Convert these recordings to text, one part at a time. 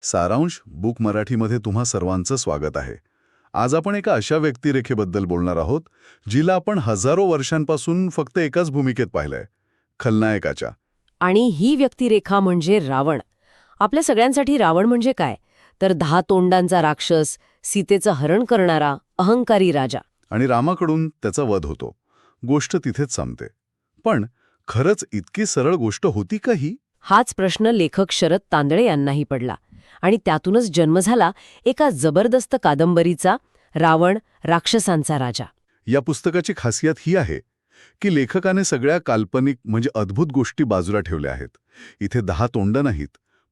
सारांश बुक मराठीमध्ये तुम्हा सर्वांचं स्वागत आहे. आज आपण एका अशा व्यक्तिरेखेबद्दल बोलणार आहोत जिला आपण हजारो वर्षांपासून फक्त एकाच भूमिकेत पाहिलंय, खलनायकाच्या. आणि ही व्यक्तिरेखा म्हणजे रावण. आपल्या सगळ्यांसाठी रावण म्हणजे काय? तर 10 तोंडांचा राक्षस, सीतेचं हरण करणारा, अहंकारी राजा. आणि रामाकडून त्याचा वध होतो. गोष्ट तिथेच संपते. पण खरंच इतकी सरळ गोष्ट होती का ही? हाच प्रश्न लेखक शरद तांदळे यांनाही पडला. आणि त्यातूनच जन्म झाला एका जबरदस्त कादंबरीचा, रावण राक्षसांचा राजा. या पुस्तकाची खासियत ही आहे की लेखकाने सगळ्या काल्पनिक म्हणजे अद्भुत गोष्टी बाजूला ठेवल्या आहेत. इथे 10 तोंड नाहीत,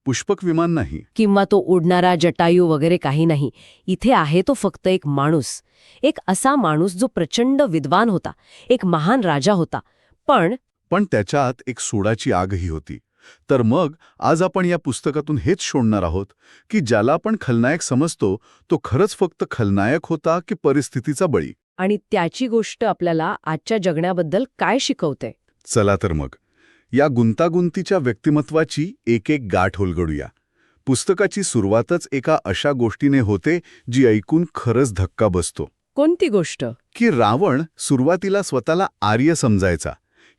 पुष्पक विमान नाही, किंवा तो उडणारा जटायू वगैरे काही नाही. इथे आहे तो फक्त एक माणूस. एक असा माणूस जो प्रचंड विद्वान होता, एक महान राजा होता. पण त्याच्यात एक सोडाची आगही होती. तर मग आज आपण या पुस्तकातून हेच शोधणार आहोत की ज्याला आपण खलनायक समजतो तो खरंच फक्त खलनायक होता की परिस्थितीचा बळी. आणि त्याची गोष्ट आपल्याला आजच्या जगण्याबद्दल काय शिकवते? चला तर मग या गुंतागुंतीच्या व्यक्तिमत्वाची एक एक गाठ उलगडूया. पुस्तकाची सुरुवातच एका अशा गोष्टीने होते जी ऐकून खरंच धक्का बसतो. कोणती गोष्ट? की रावण सुरुवातीला स्वतःला आर्य समजायचा.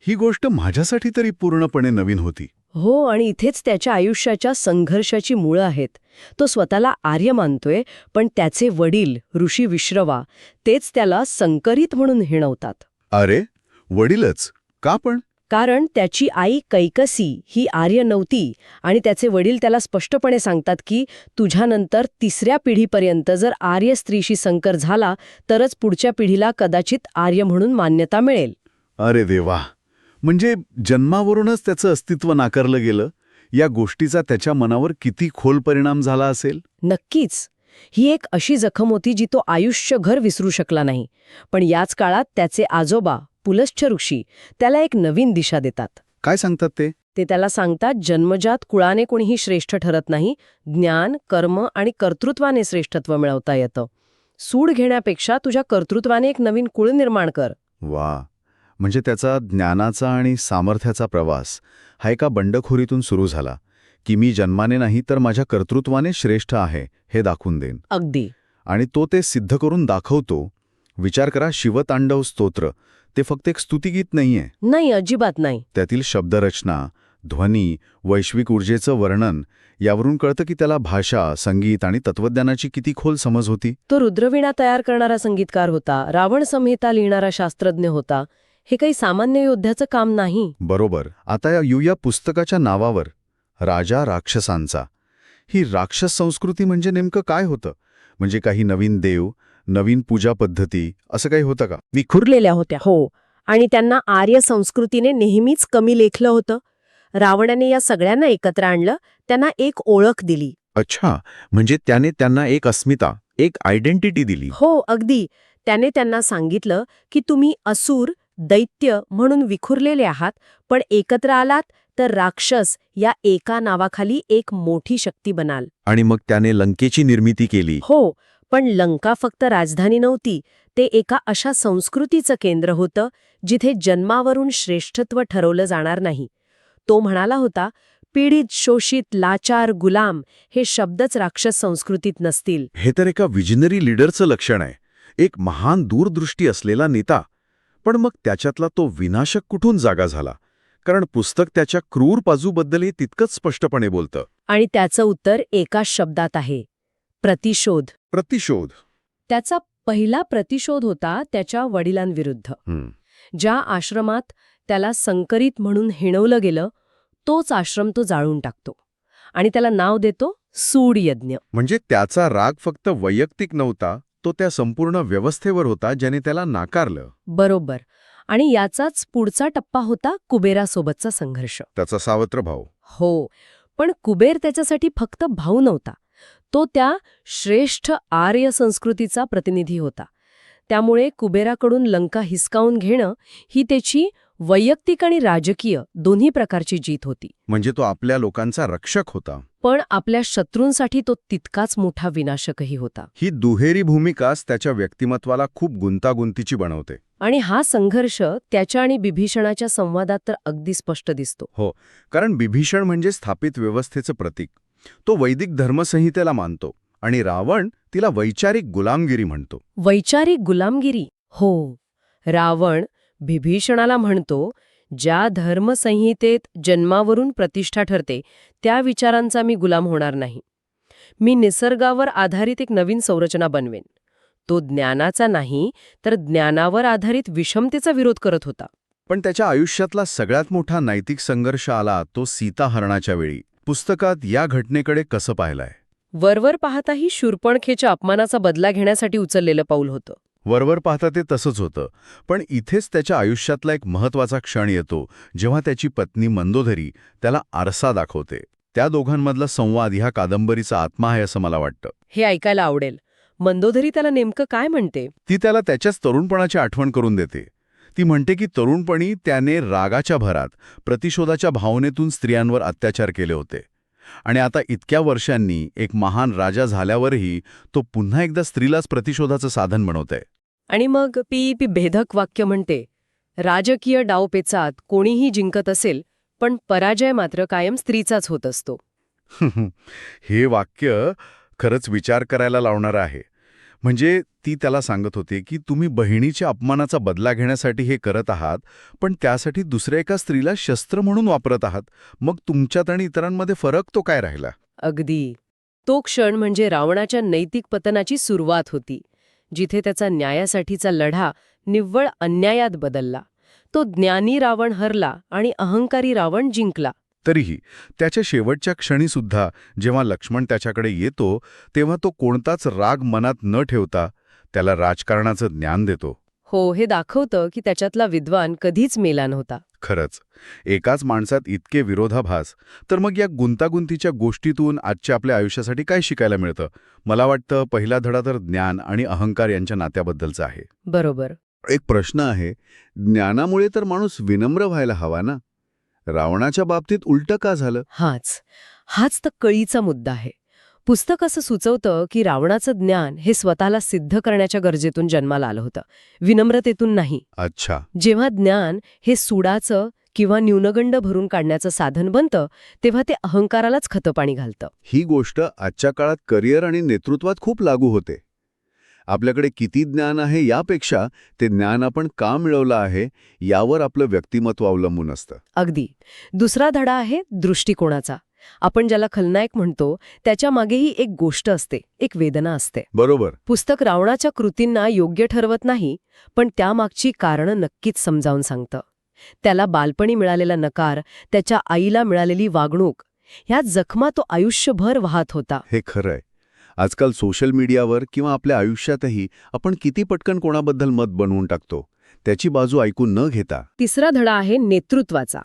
ही गोष्ट माझ्यासाठी तरी पूर्णपणे नवीन होती. हो, आणि इथेच त्याच्या आयुष्याच्या संघर्षाची मुळं आहेत. तो स्वतःला आर्य मानतोय, पण त्याचे वडील ऋषी विश्रवा तेच त्याला संकरित म्हणून हिणवतात. अरे, वडीलच का पण? कारण त्याची आई कैकसी ही आर्य नव्हती, आणि त्याचे वडील त्याला स्पष्टपणे सांगतात की तुझ्यानंतर 3ऱ्या पिढीपर्यंत जर आर्य स्त्रीशी संकर झाला तरच पुढच्या पिढीला कदाचित आर्य म्हणून मान्यता मिळेल. अरे देवा, म्हणजे जन्मावरूनच त्याचं अस्तित्व नाकारलं गेलं. या गोष्टीचा त्याच्या मनावर किती खोल परिणाम झाला असेल. नक्कीच. ही एक अशी जखम होती जी तो आयुष्यभर विसरू शकला नाही. पण याच काळात त्याचे आजोबा पुलस्त्य ऋषी त्याला एक नवीन दिशा देतात. काय सांगतात ते? ते त्याला सांगतात, जन्मजात कुळाने कोणीही श्रेष्ठ ठरत नाही. ज्ञान, कर्म आणि कर्तृत्वाने श्रेष्ठत्व मिळवता येतं. सूड घेण्यापेक्षा तुझ्या कर्तृत्वाने एक नवीन कुळ निर्माण कर. वा, म्हणजे त्याचा ज्ञानाचा आणि सामर्थ्याचा प्रवास हा एका बंडखोरीतून सुरू झाला की मी जन्माने नाही तर माझ्या कर्तृत्वाने श्रेष्ठ आहे हे दाखवून देईन. अगदी. आणि तो ते सिद्ध करून दाखवतो. विचार करा, शिवतांडव स्तोत्र ते फक्त एक स्तुतिगीत नाहीये. नाही, अजिबात नाही. त्यातील शब्दरचना, ध्वनी, वैश्विक ऊर्जेचं वर्णन यावरून कळतं की त्याला भाषा, संगीत आणि तत्वज्ञानाची किती खोल समज होती. तो रुद्रवीणा तयार करणारा संगीतकार होता, रावण संहिता लिहिणारा शास्त्रज्ञ होता. हे काही सामान्य योद्ध्याचं काम नाही. बरोबर. आता येऊया पुस्तकाच्या नावावर, राजा राक्षसांचा. ही राक्षस संस्कृती म्हणजे नेमकं काय होतं? म्हणजे काही नवीन देव, नवीन पूजा पद्धती असं काही होतं का? विखुरलेल्या होत्या. हो, आणि त्यांना आर्य संस्कृतीने नेहमीच कमी लेखलं होतं. रावणाने या सगळ्यांना एकत्र आणलं, त्यांना एक ओळख दिली. अच्छा, म्हणजे त्याने त्यांना एक अस्मिता, एक आयडेंटिटी दिली. हो, अगदी. त्याने त्यांना सांगितलं की तुम्ही असुर, दैत्य म्हणून विखुरलेले आहात, पण एकत्र आलात तर राक्षस या एका नावाखाली एक मोठी शक्ती बनाल. आणि मग त्याने लंकेची निर्मिती केली. हो, पण लंका फक्त राजधानी नव्हती. ते एका अशा संस्कृतीचं केंद्र होतं जिथे जन्मावरून श्रेष्ठत्व ठरवलं जाणार नाही. तो म्हणाला होता, पीडित, शोषित, लाचार, गुलाम हे शब्दच राक्षस संस्कृतीत नसतील. हे तर एका विजनरी लीडरचं लक्षण आहे. एक महान दूरदृष्टी असलेला नेता. पण मग त्याच्यातला तो विनाशक कुठून जागा झाला? कारण पुस्तक त्याच्या क्रूर बाजूबद्दलही तितकंच स्पष्टपणे बोलतं. आणि त्याचं उत्तर एका शब्दात आहे, प्रतिशोध. प्रतिशोध. त्याचा पहिला प्रतिशोध होता त्याच्या वडिलांविरुद्ध. ज्या आश्रमात त्याला संकरित म्हणून हिणवलं गेलं, तोच आश्रम तो जाळून टाकतो. आणि त्याला नाव देतो सूड यज्ञ. म्हणजे त्याचा राग फक्त वैयक्तिक नव्हता, तो त्या संपूर्ण व्यवस्थेवर होता ज्याने त्याला नाकारलं. बरोबर. आणि याचाच पुढचा टप्पा होता कुबेरासोबतचा संघर्ष. त्याचा सावत्र भाव. हो, पण कुबेर त्याच्यासाठी फक्त भाऊ नव्हता. तो त्या श्रेष्ठ आर्य संस्कृतीचा प्रतिनिधी होता. त्यामुळे कुबेराकडून लंका हिसकावून घेणं ही त्याची वैयक्तिक आणि राजकीय दोन्ही प्रकारची जीत होती. म्हणजे तो आपल्या लोकांचा रक्षक होता, पण आपल्या शत्रूंसाठी तो तितकाच मोठा विनाशकही होता. ही दुहेरी भूमिकाच त्याच्या व्यक्तिमत्वाला खूप गुंतागुंतीची बनवते. आणि हा संघर्ष त्याच्या आणि बिभीषणाच्या संवादात तर अगदी स्पष्ट दिसतो. हो, कारण बिभीषण म्हणजे स्थापित व्यवस्थेचं प्रतीक. तो वैदिक धर्मसंहितेला मानतो आणि रावण तिला वैचारिक गुलामगिरी म्हणतो. वैचारिक गुलामगिरी. हो, रावण बिभीषणाला म्हणतो, ज्या धर्मसंहितेत जन्मावरून प्रतिष्ठा ठरते त्या विचारांचा मी गुलाम होणार नाही. मी निसर्गावर आधारित एक नवीन संरचना बनवेन. तो ज्ञानाचा नाही तर ज्ञानावर आधारित विषमतेचा विरोध करत होता. पण त्याच्या आयुष्यातला सगळ्यात मोठा नैतिक संघर्ष आला तो सीताहरणाच्या वेळी. पुस्तकात या घटनेकडे कसं पाहिलंय? वरवर पाहताही शूर्पणखेच्या अपमानाचा बदला घेण्यासाठी उचललेलं पाऊल होतं. वरवर पाहता ते तसंच होतं, पण इथेच त्याच्या आयुष्यातला एक महत्वाचा क्षण येतो जेव्हा त्याची पत्नी मंदोदरी त्याला आरसा दाखवते. त्या दोघांमधला संवाद ह्या कादंबरीचा आत्मा आहे असं मला वाटतं. हे ऐकायला आवडेल. मंदोदरी त्याला नेमकं काय म्हणते? ती त्याला त्याच्याच तरुणपणाची आठवण करून देते. ती म्हणते की तरुणपणी त्याने रागाच्या भरात प्रतिशोधाच्या भावनेतून स्त्रियांवर अत्याचार केले होते आणि आता इतक्या वर्षांनी एक महान राजा झाल्यावरही तो पुन्हा एकदा स्त्रीलाच प्रतिशोधाचं साधन बनवतंय. आणि मग पी भेदक वाक्य म्हणते, राजकीय डावपेचात कोणीही जिंकत असेल पण पराजय मात्र कायम स्त्रीचाच होत असतो. हे वाक्य खरंच विचार करायला लावणारं आहे. म्हणजे ती त्याला सांगत होते की तुम्ही बहिणीच्या अपमानाचा बदला घेण्यासाठी हे करत आहात, पण त्यासाठी दुसऱ्या एका स्त्रीला शस्त्र म्हणून वापरत आहात. मग तुमच्यात आणि इतरांमध्ये फरक तो काय राहिला? अगदी. तो क्षण म्हणजे रावणाच्या नैतिक पतनाची सुरुवात होती, जिथे त्याचा न्यायासाठीचा लढा निव्वळ अन्यायात बदलला. तो ज्ञानी रावण हरला आणि अहंकारी रावण जिंकला. तरीही त्याच्या शेवटच्या क्षणीसुद्धा जेव्हा लक्ष्मण त्याच्याकडे येतो तेव्हा तो कोणताच राग मनात न ठेवता त्याला राजकारणाचं ज्ञान देतो. हो, हे दाखवतं की त्याच्यातला विद्वान कधीच मेला नव्हता. खरंच, एकाच माणसात इतके विरोधाभास. तर मग या गुंतागुंतीच्या गोष्टीतून आजच्या आपल्या आयुष्यासाठी काय शिकायला मिळतं? मला वाटतं पहिला धडा तर ज्ञान आणि अहंकार यांच्या नात्याबद्दलचा आहे. बरोबर. एक प्रश्न आहे, ज्ञानामुळे तर माणूस विनम्र व्हायला हवा ना? रावणाच्या बाबतीत उलटं का झालं? हाच तर कळीचा मुद्दा आहे. पुस्तक असं सुचवतं की रावणाचं ज्ञान हे स्वतःला सिद्ध करण्याच्या गरजेतून जन्माला आलं होतं, विनम्रतेतून नाही. अच्छा. जेव्हा ज्ञान हे सुडाचं किंवा न्यूनगंड भरून काढण्याचं साधन बनतं तेव्हा ते अहंकारालाच खतपाणी घालतं. ही गोष्ट आजच्या काळात करिअर आणि नेतृत्वात खूप लागू होते. आपल्याकडे किती ज्ञान आहे यापेक्षा ते ज्ञान आपण का मिळवलं आहे यावर आपलं व्यक्तिमत्व अवलंबून असतं. अगदी. दुसरा धडा आहे दृष्टिकोनाचा. आपण ज्याला खलनायक म्हणतो त्याच्या मागेही एक गोष्ट असते, एक वेदना असते. बरोबर. पुस्तक रावणाच्या कृतींना योग्य ठरवत नाही, पण त्यामागची कारणं नक्कीच समजावून सांगतं. त्याला बालपणी मिळालेला नकार, त्याच्या आईला मिळालेली वागणूक, ह्या जखमा तो आयुष्यभर वाहत होता. हे खरंय. आजकाल सोशल मीडियावर किंवा आपल्या आयुष्यातही आपण किती पटकन कोणाबद्दल मत बनवून टाकतो, त्याची बाजू ऐकून न घेता. तिसरा धडा आहे नेतृत्वाचा.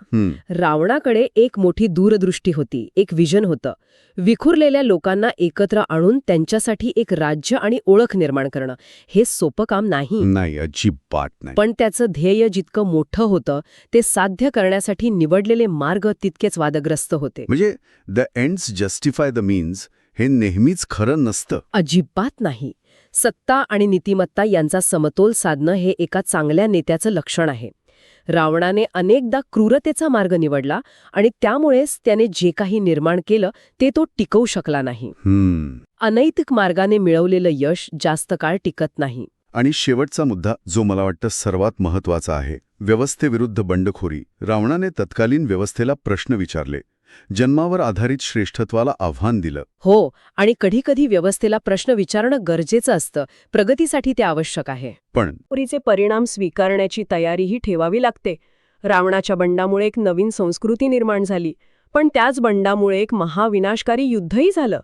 रावणाकडे एक मोठी दूरदृष्टी होती, एक विजन होतं. विखुरलेल्या लोकांना एकत्र आणून त्यांच्यासाठी एक राज्य आणि ओळख निर्माण करणं हे सोपं काम नाही. अजिबात नाही. पण त्याचं ध्येय जितकं मोठं होतं ते साध्य करण्यासाठी निवडलेले मार्ग तितकेच वादग्रस्त होते. म्हणजे the ends justify the means हे नेहमीच खरं नसतं. अजिबात नाही. सत्ता आणि नीतिमत्ता यांचा समतोल साधणं हे एका चांगल्या नेत्याचं लक्षण आहे. रावणाने अनेकदा क्रूरतेचा मार्ग निवडला आणि त्यामुळेच त्याने जे काही निर्माण केलं ते तो टिकवू शकला नाही. अनैतिक मार्गाने मिळवलेलं यश जास्त काळ टिकत नाही. आणि शेवटचा मुद्दा जो मला वाटतं सर्वात महत्वाचा आहे, व्यवस्थेविरुद्ध बंडखोरी. रावणाने तत्कालीन व्यवस्थेला प्रश्न विचारले, जन्मावर आधारित श्रेष्ठत्वाला आव्हान दिलं. हो, आणि कधीकधी व्यवस्थेला प्रश्न विचारणं गरजेचं असतं, प्रगतीसाठी ते आवश्यक आहे. पण पुरीचे परिणाम स्वीकारण्याची तयारीही ठेवावी लागते. रावणाच्या बंडामुळे एक नवीन संस्कृती निर्माण झाली, पण त्याच बंडामुळे एक महाविनाशकारी युद्धही झालं.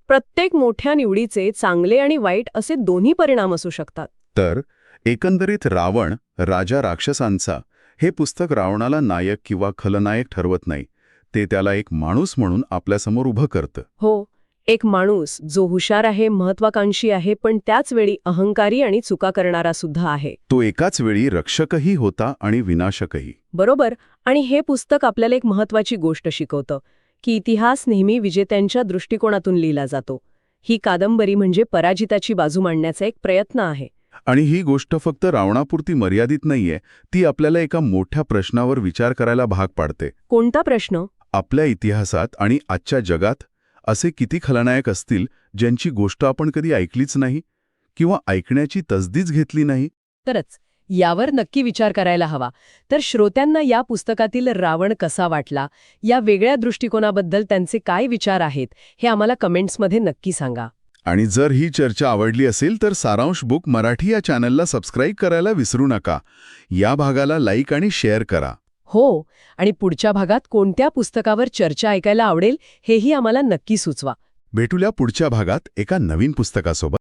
प्रत्येक मोठ्या निवडीचे चांगले आणि वाईट असे दोन्ही परिणाम असू शकतात. तर एकंदरीत रावण, राजा राक्षसांचा, हे पुस्तक रावणाला नायक किंवा खलनायक ठरवत नाही. ते त्याला एक माणूस म्हणून आपल्यासमोर उभं करतं. हो, एक माणूस जो हुशार आहे, महत्वाकांक्षी आहे, पण त्याच वेळी अहंकारी आणि चुका करणारा सुद्धा आहे. तो एकाच वेळी रक्षकही होता आणि विनाशकही. बरोबर. आणि हे पुस्तक आपल्याला एक महत्वाची गोष्ट शिकवतं की इतिहास नेहमी विजेत्यांच्या दृष्टिकोनातून लिहिला जातो. ही कादंबरी म्हणजे पराजिताची बाजू मांडण्याचा एक प्रयत्न आहे. आणि ही गोष्ट फक्त रावणापुरती मर्यादित नाहीये, ती आपल्याला एका मोठ्या प्रश्नावर विचार करायला भाग पाडते. कोणता प्रश्न? आपल्या इतिहासात आणि आजच्या जगात असे किती खलनायक असतील ज्यांची गोष्ट आपण कधी ऐकलीच नाही किंवा ऐकण्याची तसदीच घेतली नाही? तरच यावर नक्की विचार करायला हवा. तर श्रोत्यांना या पुस्तकातील रावण कसा वाटला, या वेगळ्या दृष्टिकोनाबद्दल त्यांचे काय विचार आहेत, हे आम्हाला कमेंट्समध्ये नक्की सांगा. आणि जर ही चर्चा आवडली असेल तर सारांश बुक मराठी या चॅनलला सबस्क्राईब करायला विसरू नका. या भागाला लाईक आणि शेअर करा. हो, आणि पुढच्या भागात कोणत्या पुस्तकावर चर्चा ऐकायला आवडेल हेही आम्हाला नक्की सुचवा. भेटूया पुढच्या भागात एका नवीन पुस्तकासोबत.